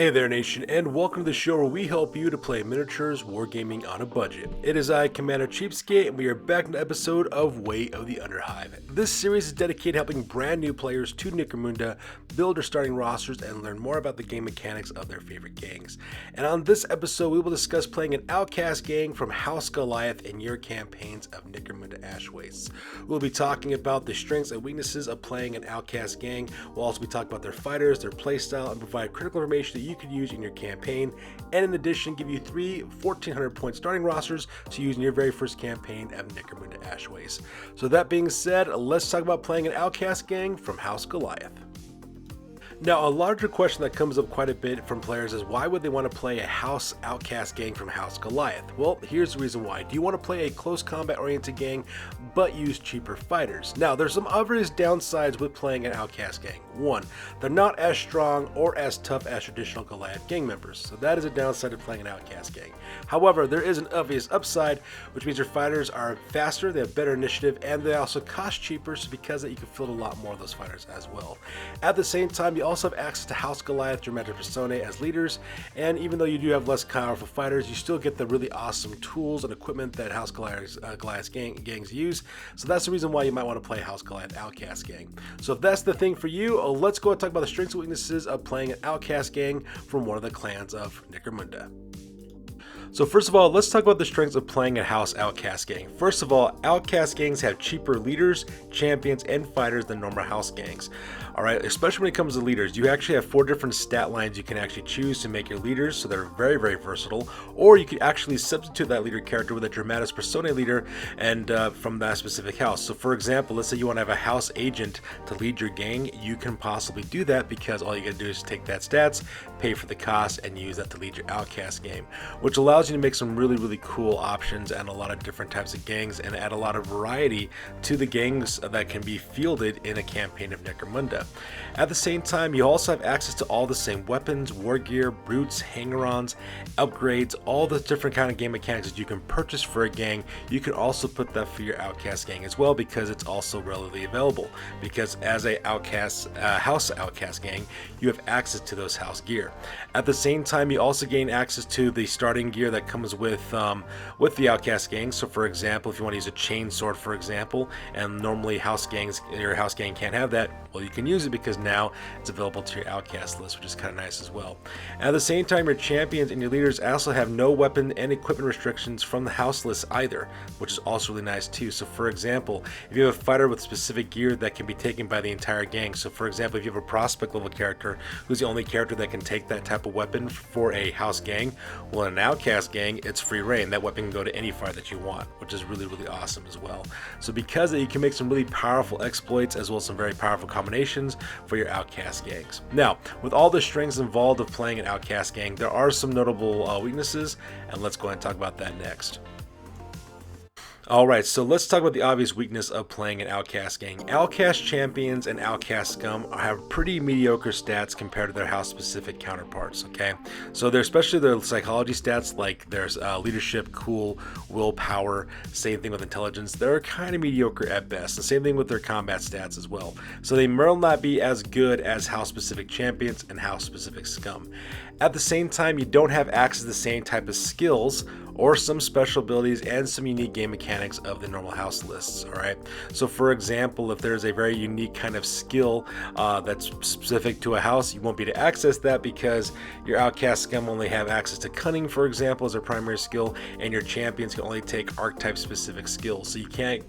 Hey there nation, and welcome to the show where we help you to play miniatures wargaming on a budget. It is I, Commander Cheapskate, and we are back in an episode of Way of the Underhive. This series is dedicated to helping brand new players to Necromunda build their starting rosters and learn more about the game mechanics of their favorite gangs. And on this episode, we will discuss playing an Outcast gang from House Goliath in your campaigns of Necromunda Ash Wastes. We'll be talking about the strengths and weaknesses of playing an Outcast gang. We'll also be talking about their fighters, their playstyle, and provide critical information that you can use in your campaign, and in addition give you 3 1,400 point starting rosters to use in your very first campaign of Necromunda Ash Wastes. So that being said, let's talk about playing an Outcast gang from House Goliath. Now, a larger question that comes up quite a bit from players is why would they want to play a House Outcast gang from House Goliath? Well, here's the reason why. Do you want to play a close combat oriented gang but use cheaper fighters? Now, there's some obvious downsides with playing an Outcast gang. One, they're not as strong or as tough as traditional Goliath gang members, so that is a downside of playing an Outcast gang. However, there is an obvious upside, which means your fighters are faster, they have better initiative, and they also cost cheaper, so because of that you can field a lot more of those fighters as well. At the same time, you also have access to House Goliath, Dramatis Personae as leaders, and even though you do have less powerful fighters, you still get the really awesome tools and equipment that House Goliath gangs use. So that's the reason why you might want to play House Goliath Outcast gang. So if that's the thing for you, let's go and talk about the strengths and weaknesses of playing an Outcast gang from one of the clans of Necromunda. So first of all, let's talk about the strengths of playing a House Outcast gang. First of all, Outcast gangs have cheaper leaders, champions, and fighters than normal House gangs. Alright, especially when it comes to leaders, you actually have 4 different stat lines you can actually choose to make your leaders, so they're very, very versatile. Or you could actually substitute that leader character with a Dramatis Personae leader and from that specific house. So for example, let's say you want to have a house agent to lead your gang, you can possibly do that because all you gotta do is take that stats, pay for the cost, and use that to lead your Outcast game, which allows you to make some really, really cool options and a lot of different types of gangs and add a lot of variety to the gangs that can be fielded in a campaign of Necromunda. At the same time, you also have access to all the same weapons, war gear, brutes, hanger-ons, upgrades, all the different kind of game mechanics that you can purchase for a gang. You can also put that for your Outcast gang as well because it's also readily available, because as a House Outcast gang, you have access to those house gear. At the same time, you also gain access to the starting gear that comes with the Outcast gang. So for example, if you want to use a chain sword, for example, and normally your house gang can't have that, well, you can use it because now it's available to your Outcast list, which is kind of nice as well. At the same time, your champions and your leaders also have no weapon and equipment restrictions from the house list either, which is also really nice too. So for example, if you have a fighter with specific gear that can be taken by the entire gang, so for example, if you have a prospect level character who's the only character that can take that type of weapon for a house gang, well, in an Outcast gang, it's free reign. That weapon can go to any fighter that you want, which is really, really awesome as well. So because of that, you can make some really powerful exploits as well as some very powerful combinations for your Outcast gangs. Now, with all the strengths involved of playing an Outcast gang, there are some notable weaknesses, and let's go ahead and talk about that next. Alright, so let's talk about the obvious weakness of playing an Outcast gang. Outcast champions and Outcast scum have pretty mediocre stats compared to their house-specific counterparts, okay? So they're especially their psychology stats, like there's leadership, cool, willpower, same thing with intelligence. They're kind of mediocre at best. The same thing with their combat stats as well. So they may not be as good as house-specific champions and house-specific scum. At the same time, you don't have access to the same type of skills or some special abilities and some unique game mechanics of the normal house lists. Alright, so for example, if there's a very unique kind of skill that's specific to a house, you won't be able to access that because your Outcast scum only have access to cunning, for example, as their primary skill, and your champions can only take archetype specific skills, so you can't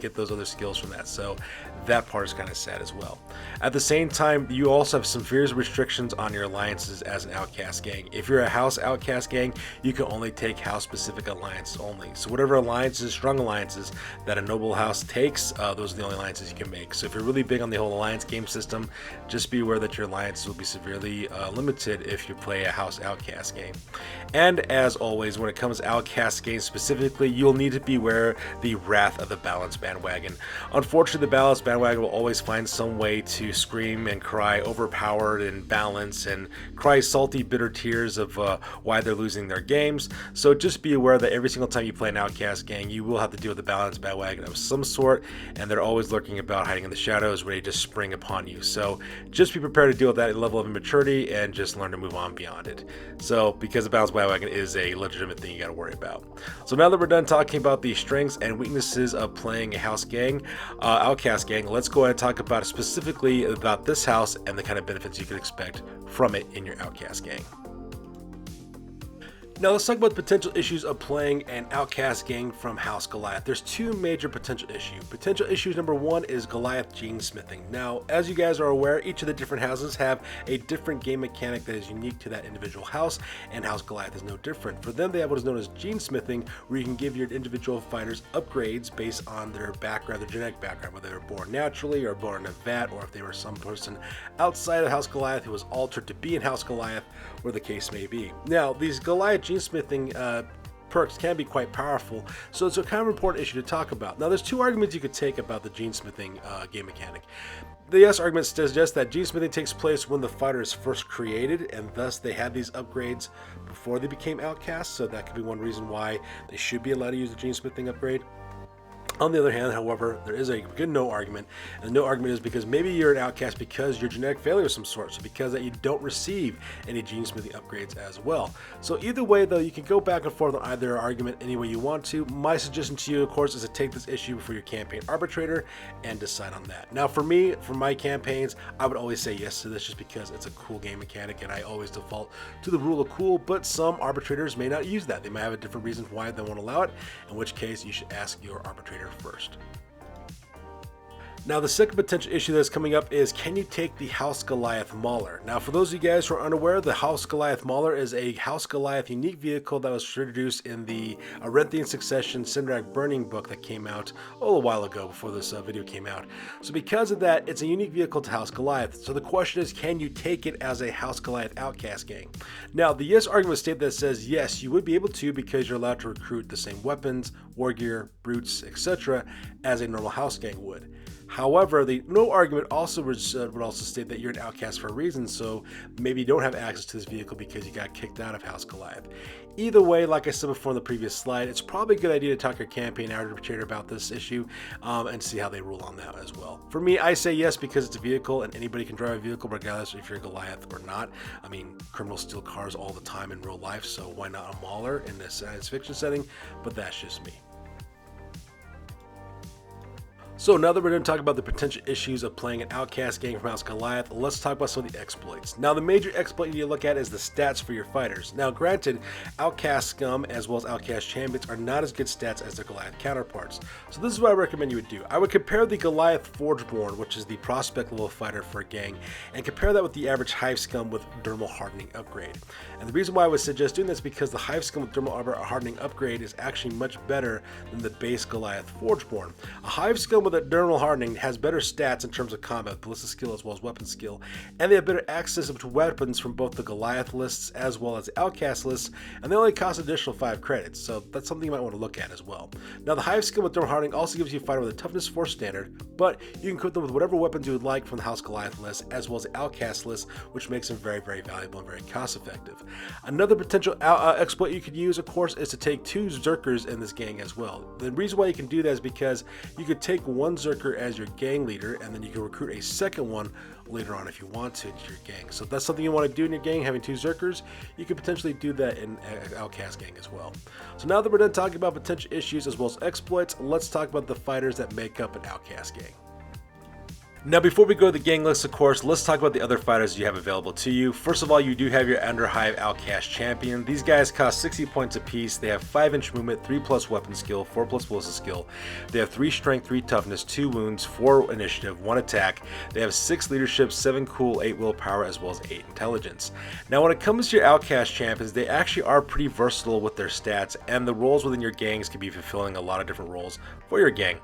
get those other skills from that. So that part is kind of sad as well. At the same time, you also have some fierce restrictions on your alliances as an Outcast gang. If you're a House Outcast gang, you can only take house specific alliances only. So whatever alliances, strong alliances that a noble house takes, those are the only alliances you can make. So if you're really big on the whole alliance game system, just be aware that your alliances will be severely limited if you play a House Outcast game. And as always, when it comes to Outcast games specifically, you'll need to beware the Wrath of the Balance bandwagon. Unfortunately, the Balance bandwagon bandwagon will always find some way to scream and cry overpowered and balance and cry salty, bitter tears of why they're losing their games. So just be aware that every single time you play an Outcast gang, you will have to deal with a balance bandwagon of some sort, and they're always lurking about, hiding in the shadows, ready to spring upon you. So just be prepared to deal with that level of immaturity and just learn to move on beyond it. So because the balance bandwagon is a legitimate thing you got to worry about. So now that we're done talking about the strengths and weaknesses of playing a house gang, Outcast gang, let's go ahead and talk about specifically about this house and the kind of benefits you can expect from it in your Outcast gang. Now let's talk about the potential issues of playing an Outcast gang from House Goliath. There's two major potential issues. Potential issues number one is Goliath gene smithing. Now, as you guys are aware, each of the different houses have a different game mechanic that is unique to that individual house, and House Goliath is no different. For them, they have what is known as gene smithing, where you can give your individual fighters upgrades based on their background, their genetic background, whether they were born naturally or born in a vat, or if they were some person outside of House Goliath who was altered to be in House Goliath, where the case may be. Now, these Goliath gene smithing perks can be quite powerful, so it's a kind of important issue to talk about. Now, there's two arguments you could take about the gene smithing game mechanic. The yes argument suggests that gene smithing takes place when the fighter is first created, and thus they had these upgrades before they became outcasts, so that could be one reason why they should be allowed to use the gene smithing upgrade. On the other hand, however, there is a good no argument, and the no argument is because maybe you're an outcast because you're genetic failure of some sort, so because that you don't receive any gene smithing upgrades as well. So either way, though, you can go back and forth on either argument any way you want to. My suggestion to you, of course, is to take this issue before your campaign arbitrator and decide on that. Now, for me, for my campaigns, I would always say yes to this just because it's a cool game mechanic, and I always default to the rule of cool, but some arbitrators may not use that. They might have a different reason why they won't allow it, in which case you should ask your arbitrator first. Now, the second potential issue that's coming up is, can you take the House Goliath Mauler? Now, for those of you guys who are unaware, the House Goliath Mauler is a House Goliath unique vehicle that was introduced in the Arenthian Succession Cinderak Burning book that came out a while ago before this video came out. So because of that, it's a unique vehicle to House Goliath. So the question is, can you take it as a House Goliath Outcast gang? Now, the yes argument state that says yes, you would be able to because you're allowed to recruit the same weapons, war gear, brutes, etc. as a normal house gang would. However, the no argument also would also state that you're an outcast for a reason, so maybe you don't have access to this vehicle because you got kicked out of House Goliath. Either way, like I said before in the previous slide, it's probably a good idea to talk to your campaign arbitrator about this issue and see how they rule on that as well. For me, I say yes because it's a vehicle and anybody can drive a vehicle regardless if you're a Goliath or not. I mean, criminals steal cars all the time in real life, so why not a mauler in this science fiction setting? But that's just me. So now that we're going to talk about the potential issues of playing an Outcast gang from House Goliath, let's talk about some of the exploits. Now, the major exploit you need to look at is the stats for your fighters. Now, granted, Outcast scum as well as Outcast champions are not as good stats as their Goliath counterparts. So this is what I recommend you would do. I would compare the Goliath Forgeborn, which is the prospect level fighter for a gang, and compare that with the average Hive scum with dermal hardening upgrade. And the reason why I would suggest doing this is because the Hive scum with dermal hardening upgrade is actually much better than the base Goliath Forgeborn. A Hive scum with a dermal hardening has better stats in terms of combat, ballistic skill as well as weapon skill, and they have better access to weapons from both the Goliath lists as well as the Outcast lists, and they only cost an additional 5 credits, so that's something you might want to look at as well. Now, the Hive skill with dermal hardening also gives you a fighter with a toughness 4 standard, but you can equip them with whatever weapons you would like from the House Goliath list as well as the Outcast list, which makes them very, very valuable and very cost effective. Another potential exploit you could use, of course, is to take 2 Zerkers in this gang as well. The reason why you can do that is because you could take one Zerker as your gang leader, and then you can recruit a second one later on if you want to into your gang. So if that's something you want to do in your gang, having 2 Zerkers, you could potentially do that in Outcast gang as well. So now that we're done talking about potential issues as well as exploits, let's talk about the fighters that make up an Outcast gang. Now, before we go to the gang list, of course, let's talk about the other fighters you have available to you. First of all, you do have your Underhive Outcast champion. These guys cost 60 points apiece. They have 5-inch movement, 3+ weapon skill, 4+ ballistic skill. They have 3 strength, 3 toughness, 2 wounds, 4 initiative, 1 attack. They have 6 leadership, 7 cool, 8 willpower, as well as 8 intelligence. Now, when it comes to your Outcast champions, they actually are pretty versatile with their stats, and the roles within your gangs can be fulfilling a lot of different roles for your gang.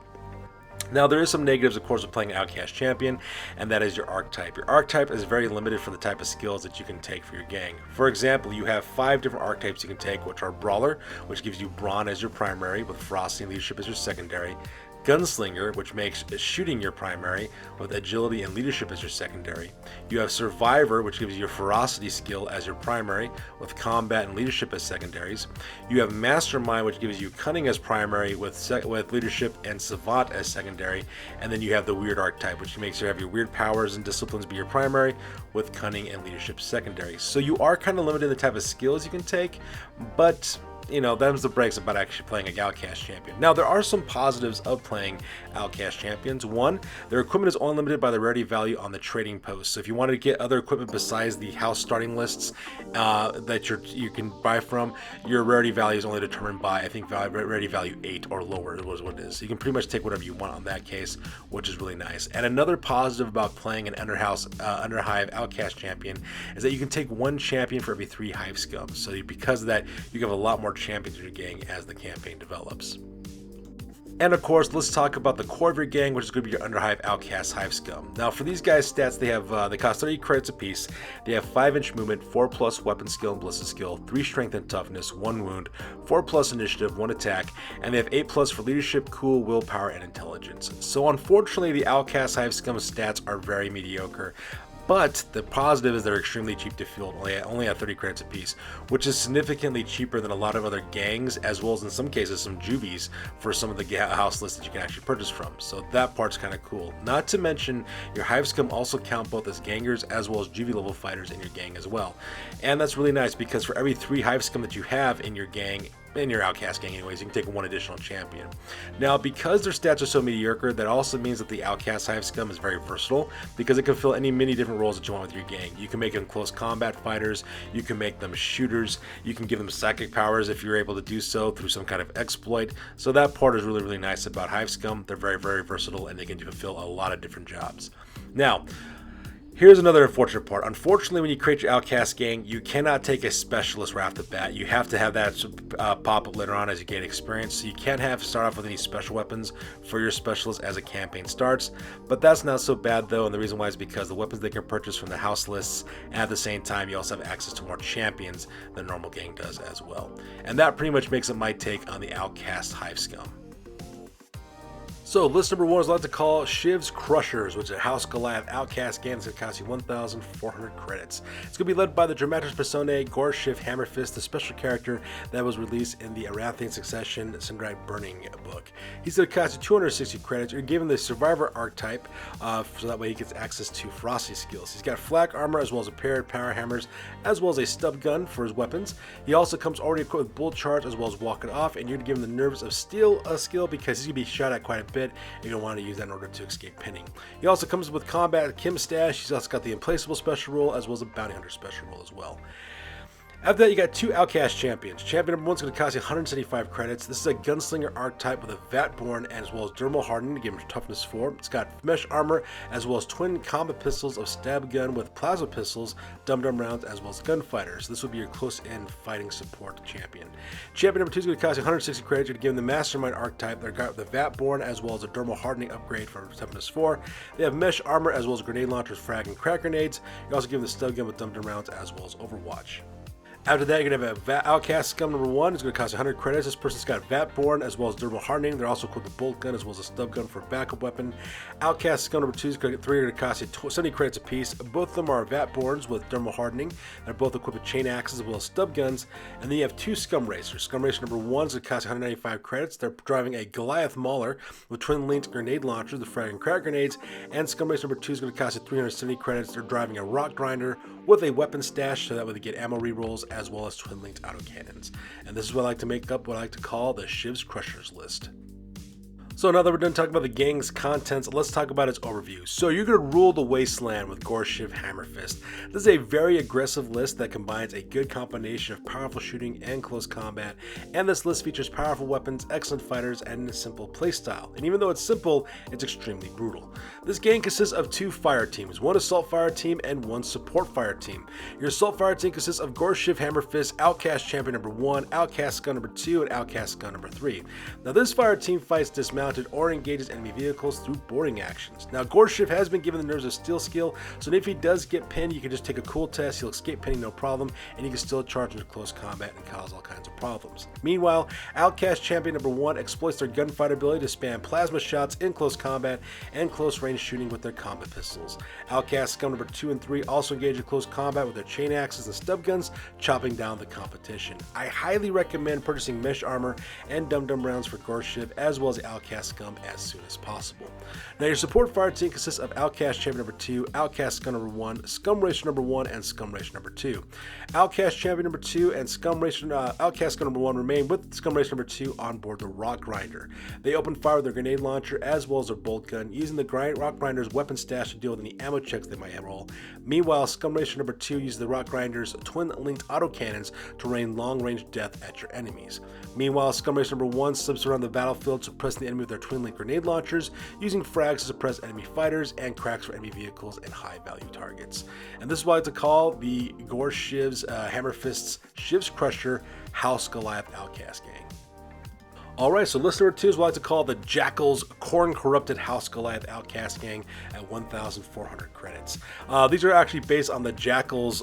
Now, there is some negatives, of course, of playing an Outcast champion, and that is your Archetype. Your Archetype is very limited for the type of skills that you can take for your gang. For example, you have 5 different Archetypes you can take, which are Brawler, which gives you Brawn as your primary, with Frosty and Leadership as your secondary. Gunslinger, which makes shooting your primary, with agility and leadership as your secondary. You have Survivor, which gives you your ferocity skill as your primary, with combat and leadership as secondaries. You have Mastermind, which gives you cunning as primary, with leadership and savant as secondary. And then you have the Weird Archetype, which makes you have your weird powers and disciplines be your primary, with cunning and leadership secondary. So you are kind of limited in the type of skills you can take, but you know, them's the breaks about actually playing a Outcast champion. Now, there are some positives of playing Outcast champions. One, their equipment is only limited by the rarity value on the trading post. So if you wanted to get other equipment besides the house starting lists that you can buy from, your rarity value is only determined by, I think, rarity value 8 or lower is what it is. So you can pretty much take whatever you want on that case, which is really nice. And another positive about playing an Underhive Outcast champion is that you can take one champion for every 3 Hive scum. So because of that, you can have a lot more champions in your gang as the campaign develops. And of course, let's talk about the core of your gang, which is going to be your Underhive Outcast Hive Scum. Now, for these guys' stats, they cost 30 credits apiece. They have 5-inch movement, 4+ weapon skill and ballistic skill, 3 strength and toughness, 1 wound, 4+ initiative, 1 attack, and they have 8+ for leadership, cool, willpower, and intelligence. So unfortunately, the Outcast Hive Scum stats are very mediocre. But the positive is they're extremely cheap to field, only at 30 credits apiece, which is significantly cheaper than a lot of other gangs, as well as in some cases some juvies for some of the house lists that you can actually purchase from. So that part's kind of cool. Not to mention, your Hive Scum also count both as gangers as well as juvie level fighters in your gang as well. And that's really nice because for every 3 Hive Scum that you have in your gang, in your Outcast gang anyways, you can take 1 additional champion. Now, because their stats are so mediocre, that also means that the Outcast Hive Scum is very versatile because it can fill many different roles that you want with your gang. You can make them close combat fighters, you can make them shooters, you can give them psychic powers if you're able to do so through some kind of exploit. So that part is really nice about Hive Scum. They're very versatile and they can fulfill a lot of different jobs. Now, here's another unfortunate part. Unfortunately, when you create your Outcast gang, you cannot take a specialist right off the bat. You have to have that pop up later on as you gain experience. So you can't start off with any special weapons for your specialist as a campaign starts. But that's not so bad though, and the reason why is because the weapons they can purchase from the house lists, and at the same time, you also have access to more champions than normal gang does as well. And that pretty much makes it my take on the Outcast Hive Scum. So list number 1 is what I like to call Shiv's Crushers, which is a House Goliath Outcast game that's going to cost you 1,400 credits. It's going to be led by the Dramatis Personae Gorshiv Hammerfist, the special character that was released in the Aranthean Succession Sindrite Burning book. He's going to cost you 260 credits. You're given the Survivor Archetype, so that way he gets access to ferocity skills. He's got Flak armor as well as a pair of power hammers, as well as a Stubgun for his weapons. He also comes already equipped with Bull Charge as well as Walk It Off, and you're going to give him the Nerves of Steel skill because he's going to be shot at quite a bit. You're going to want to use that in order to escape pinning. He also comes with combat Kim stash. He's also got the Implacable special role as well as a Bounty Hunter special role as well. After that, you got 2 Outcast champions. Champion number 1 is going to cost you 175 credits. This is a Gunslinger archetype with a Vatborn as well as Dermal Hardening to give him toughness 4. It's got mesh armor as well as twin combat pistols of Stubgun with plasma pistols, dum-dum rounds, as well as gunfighters. This will be your close-in fighting support champion. Champion number 2 is going to cost you 160 credits. You're going to give him the Mastermind archetype. They've got the Vatborn as well as a Dermal Hardening upgrade for toughness 4. They have mesh armor as well as grenade launchers, frag, and crack grenades. You also give them the Stubgun with dum-dum rounds as well as Overwatch. After that, you're going to have a Outcast Scum number 1. It's going to cost you 100 credits. This person's got Vatborn as well as Dermal Hardening. They're also equipped with Bolt Gun as well as a Stubgun for a backup weapon. Outcast Scum number 2 is going to 3 are going to cost you 70 credits apiece. Both of them are Vatborns with Dermal Hardening. They're both equipped with chain axes as well as Stubguns. And then you have 2 Scum Racers. Scum Racer number 1 is going to cost you 195 credits. They're driving a Goliath Mauler with twin-linked grenade launchers, the frag and crack grenades. And Scum Racer number 2 is going to cost you 370 credits. They're driving a Rock Grinder with a weapon stash, so that way they get ammo rerolls as well as twin-linked autocannons. And this is what I like to make up what I like to call the Shiv's Crushers list. So now that we're done talking about the gang's contents, let's talk about its overview. So you're going to rule the wasteland with Gorshiv Hammerfist. This is a very aggressive list that combines a good combination of powerful shooting and close combat, and this list features powerful weapons, excellent fighters, and a simple playstyle. And even though it's simple, it's extremely brutal. This gang consists of 2 fire teams, 1 assault fire team and 1 support fire team. Your assault fire team consists of Gorshiv Hammerfist, Outcast Champion number 1, Outcast Scum number 2, and Outcast Scum number 3. Now this fire team fights dismount dismounted or engages enemy vehicles through boarding actions. Now, Gorshiv has been given the Nerves of Steel skill, so if he does get pinned, you can just take a cool test, he'll escape pinning no problem, and he can still charge into close combat and cause all kinds of problems. Meanwhile, Outcast Champion number 1 exploits their gunfighter ability to spam plasma shots in close combat and close range shooting with their combat pistols. Outcast Scum number 2 and 3 also engage in close combat with their chain axes and stub guns, chopping down the competition. I highly recommend purchasing mesh armor and dum-dum rounds for Gorshiv as well as the Outcast Scum as soon as possible. Now, your support fire team consists of Outcast Champion number 2, Outcast Scum number 1, Scum Racer number 1, and Scum Racer number 2. Outcast Champion number 2 and Outcast Scum number 1 remain with Scum Racer number 2 on board the Rock Grinder. They open fire with their grenade launcher as well as their bolt gun, using the Rock Grinder's weapon stash to deal with any ammo checks they might roll. Meanwhile, Scum Racer number 2 uses the Rock Grinder's twin-linked autocannons to rain long-range death at your enemies. Meanwhile, Scum Racer number 1 slips around the battlefield, suppressing the enemy with their twin-linked grenade launchers, using frags to suppress enemy fighters and cracks for enemy vehicles and high-value targets. And this is what I like to call the Gorshiv's Hammerfist's Shiv's Crusher House Goliath Outcast gang. Alright, so list number 2 is what I like to call the Jackals Corn Corrupted House Goliath Outcast gang at 1,400 credits. These are actually based on the Jackals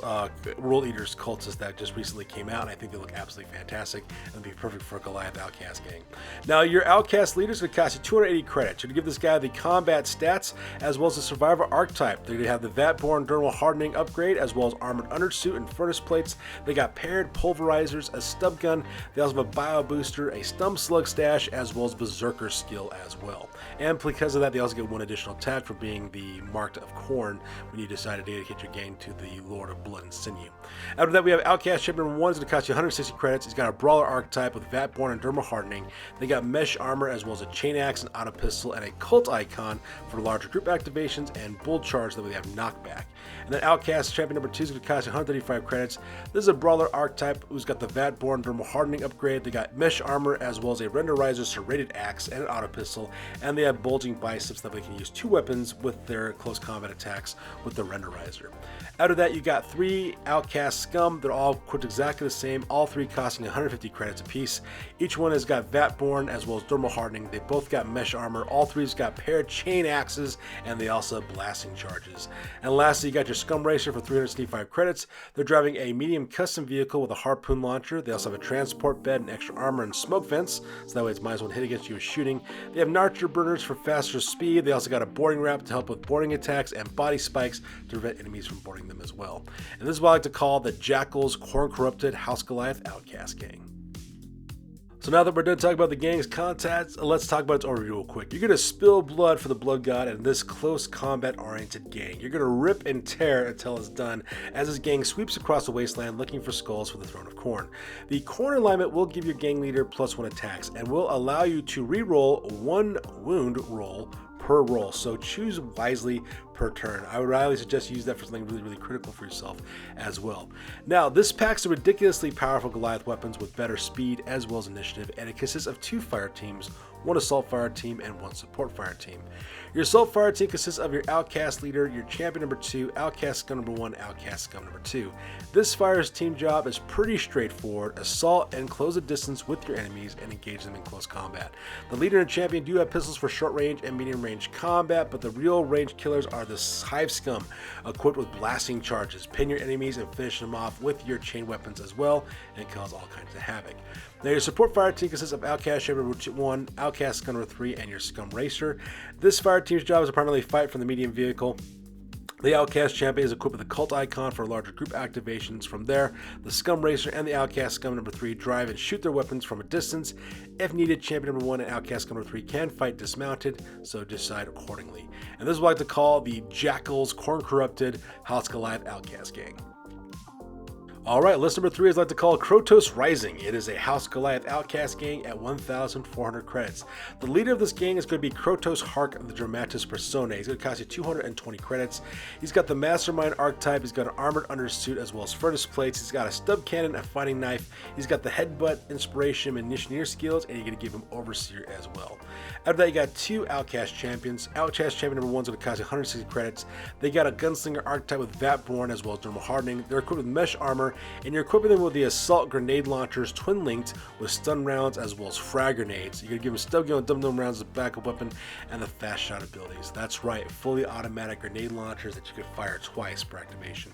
World Eaters cultists that just recently came out, and I think they look absolutely fantastic and would be perfect for a Goliath Outcast gang. Now, your Outcast leaders would cost you 280 credits. You're going to give this guy the combat stats as well as the Survivor Archetype. They're going to have the Vatborn Dermal Hardening upgrade as well as Armored Undersuit and Furnace Plates. They got paired pulverizers, a stub gun. They also have a Bio Booster, a Stump Slug stash, as well as Berserker skill as well. And because of that, they also get 1 additional attack for being the Marked of Corn when you decide to dedicate your gang to the Lord of Blood and Sinew. After that, we have Outcast Champion number 1. It's going to cost you 160 credits. He's got a Brawler Archetype with Vatborn and Dermal Hardening. They got Mesh Armor as well as a Chain Axe and Auto Pistol and a Cult Icon for larger group activations and Bull Charge that we have Knockback. And then Outcast Champion number 2 is going to cost you 135 credits. This is a Brawler Archetype who's got the Vatborn Dermal Hardening upgrade. They got Mesh Armor as well as a Renderizer Serrated Axe and an Auto Pistol, and they have Bulging Biceps that they can use 2 weapons with their close combat attacks with the Renderizer. Out of that, you got 3 Outcast Scum. They're all equipped exactly the same, all 3 costing 150 credits apiece. Each one has got Vatborn as well as Dermal Hardening. They both got Mesh Armor. All 3's got paired Chain Axes, and they also have Blasting Charges. And lastly, you got your Scum Racer for 365 credits. They're driving a medium custom vehicle with a harpoon launcher. They also have a transport bed and extra armor and smoke vents, so that way it's might as well hit against you with shooting. They have Narcher Burners for faster speed. They also got a boarding wrap to help with boarding attacks and body spikes to prevent enemies from boarding them as well. And this is what I like to call the Jackals Corn Corrupted House Goliath Outcast gang. So now that we're done talking about the gang's contacts, let's talk about its overview real quick. You're going to spill blood for the Blood God in this close combat-oriented gang. You're going to rip and tear until it's done, as this gang sweeps across the wasteland looking for skulls for the Throne of Corn. The Corn alignment will give your gang leader +1 attacks and will allow you to re-roll 1 wound roll per roll, so choose wisely per turn. I would highly suggest you use that for something really critical for yourself as well. Now, this packs the ridiculously powerful Goliath weapons with better speed as well as initiative, and it consists of 2 fire teams, 1 assault fire team, and 1 support fire team. Your assault fire team consists of your Outcast leader, your champion number 2, Outcast Scum number 1, Outcast Scum number 2. This fire's team job is pretty straightforward: assault and close a distance with your enemies and engage them in close combat. The leader and champion do have pistols for short range and medium range combat, but the real range killers are the Hive Scum, equipped with blasting charges. Pin your enemies and finish them off with your chain weapons as well, and cause all kinds of havoc. Now, your support fire team consists of Outcast Champion number 1, Outcast Scum number 3, and your Scum Racer. This fire team's job is to primarily fight from the medium vehicle. The Outcast Champion is equipped with a Cult Icon for larger group activations. From there, the Scum Racer and the Outcast Scum number 3 drive and shoot their weapons from a distance. If needed, Champion number 1 and Outcast Scum number 3 can fight dismounted, so decide accordingly. And this is what I like to call the Jackals Corn Corrupted House Goliath Outcast gang. Alright, list number 3 is like to call Krotos Rising. It is a House Goliath Outcast gang at 1,400 credits. The leader of this gang is going to be Krotos Hark of the Dramatis Personae. He's going to cost you 220 credits. He's got the Mastermind Archetype. He's got an Armored Undersuit as well as Furnace Plates. He's got a Stub Cannon, a Fighting Knife. He's got the Headbutt, Inspiration, and Missioneer skills, and you're going to give him Overseer as well. After that, you got 2 Outcast champions. Outcast champion number 1 is going to cost you 160 credits. They got a Gunslinger Archetype with Vatborn as well as Thermal Hardening. They're equipped with Mesh Armor, and you're equipping them with the Assault Grenade Launchers, Twin Linked, with Stun Rounds as well as Frag Grenades. You're going to give them Stubgun and Dum-Dum Rounds as a backup weapon, and the Fast Shot abilities. That's right, fully automatic grenade launchers that you can fire twice per activation.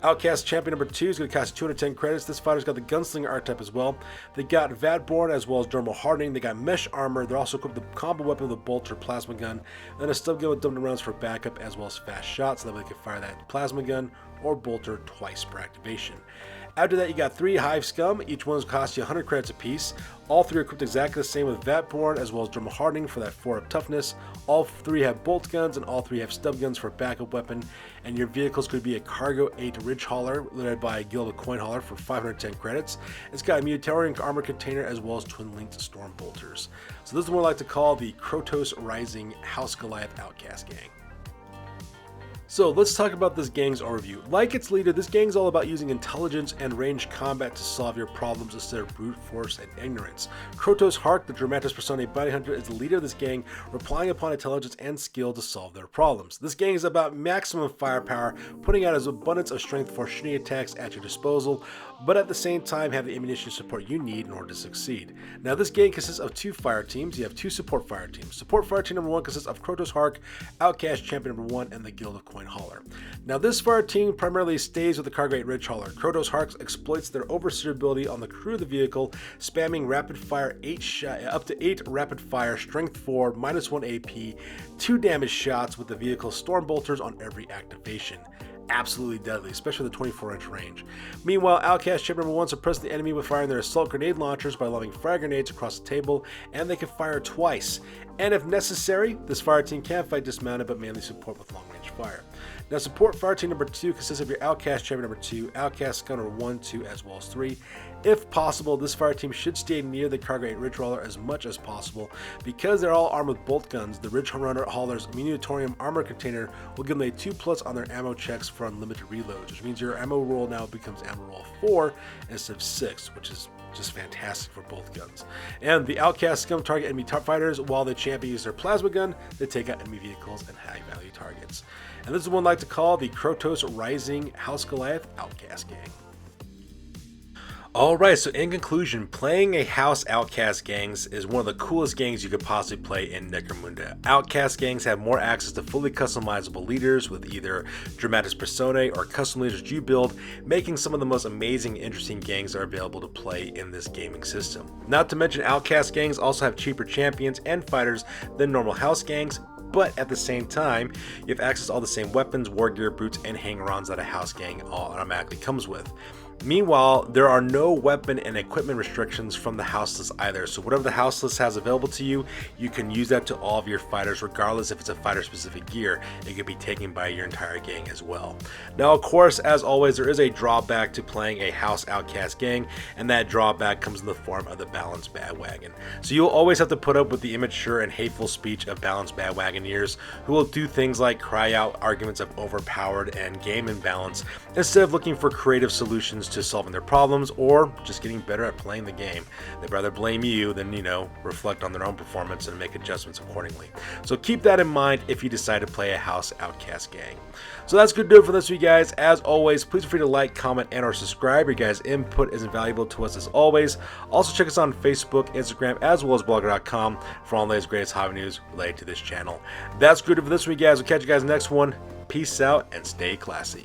Outcast champion number 2 is going to cost 210 credits. This fighter's got the Gunslinger Archetype as well. They got Vatborn as well as Thermal Hardening. They got Mesh Armor. They're also equipped with the combo weapon with a Bolter Plasma Gun, and a Stubgun with Dum-Dum Rounds for backup as well as Fast Shot, so that way they can fire that Plasma Gun or Bolter twice per activation. After that, you got 3 Hive Scum. Each one's cost you 100 credits apiece. All 3 are equipped exactly the same with Vatborn as well as Thermal Hardening for that 4-up toughness. All 3 have bolt guns, and all 3 have stub guns for a backup weapon. And your vehicles could be a Cargo 8 Ridge Hauler led by a Guild of Coin Hauler for 510 credits. It's got a Mutarian Armor Container as well as Twin Linked Storm Bolters. So this is what I like to call the Krotos Rising House Goliath Outcast gang. So let's talk about this gang's overview. Like its leader, this gang's all about using intelligence and ranged combat to solve your problems instead of brute force and ignorance. Krotos Hark, the Dramatis Personae bounty hunter, is the leader of this gang, relying upon intelligence and skill to solve their problems. This gang is about maximum firepower, putting out as abundance of strength for shooting attacks at your disposal, but at the same time have the ammunition support you need in order to succeed. Now this gang consists of 2 fire teams. You have 2 support fire teams. Support fire team number 1 consists of Krotos Hark, Outcast champion number 1, and the Guild of Coin Hauler. Now this fire team primarily stays with the Cargo 8 Ridge Hauler. Krotos Hark exploits their overseer ability on the crew of the vehicle, spamming rapid fire up to 8 rapid fire, strength 4, -1 AP, 2 damage shots with the vehicle's storm bolters on every activation. Absolutely deadly, especially with the 24-inch range. Meanwhile, Outcast champion number 1 suppresses the enemy with firing their assault grenade launchers by lobbing frag grenades across the table, and they can fire twice. And if necessary, this fire team can fight dismounted but mainly support with long-range fire. Now, support fire team number 2 consists of your Outcast champion number 2, Outcast gunner 1, 2, as well as 3. If possible, this fire team should stay near the Cargo 8 Ridge Hauler as much as possible. Because they're all armed with bolt guns, the Ridge Hauler's Mutatorium armor container will give them a 2+ on their ammo checks for unlimited reloads, which means your ammo roll now becomes ammo roll 4 instead of 6, which is just fantastic for both guns. And the Outcast scum target enemy top fighters, while the champion uses their plasma gun, they take out enemy vehicles and high value targets. And this is one I like to call the Krotos Rising House Goliath Outcast gang. Alright, so in conclusion, playing a House Outcast gangs is one of the coolest gangs you could possibly play in Necromunda. Outcast gangs have more access to fully customizable leaders with either Dramatis Personae or custom leaders you build, making some of the most amazing, interesting gangs that are available to play in this gaming system. Not to mention, Outcast gangs also have cheaper champions and fighters than normal House gangs, but at the same time, you have access to all the same weapons, war gear, boots, and hanger-ons that a House gang automatically comes with. Meanwhile, there are no weapon and equipment restrictions from the house list either, so whatever the house list has available to you, you can use that to all of your fighters, regardless if it's a fighter specific gear. It can be taken by your entire gang as well. Now, of course, as always, there is a drawback to playing a House Outcast gang, and that drawback comes in the form of the Balanced Bandwagon. So you'll always have to put up with the immature and hateful speech of Balanced Bandwagoneers, who will do things like cry out arguments of overpowered and game imbalance, instead of looking for creative solutions to solving their problems or just getting better at playing the game. They'd rather blame you than, reflect on their own performance and make adjustments accordingly. So keep that in mind if you decide to play a House Outcast gang. So that's good to do it for this week, guys. As always, please feel free to like, comment, and or subscribe. Your guys' input is invaluable to us as always. Also check us on Facebook, Instagram, as well as blogger.com for all the latest greatest hobby news related to this channel. That's good for this week, guys. We'll catch you guys next one. Peace out and stay classy.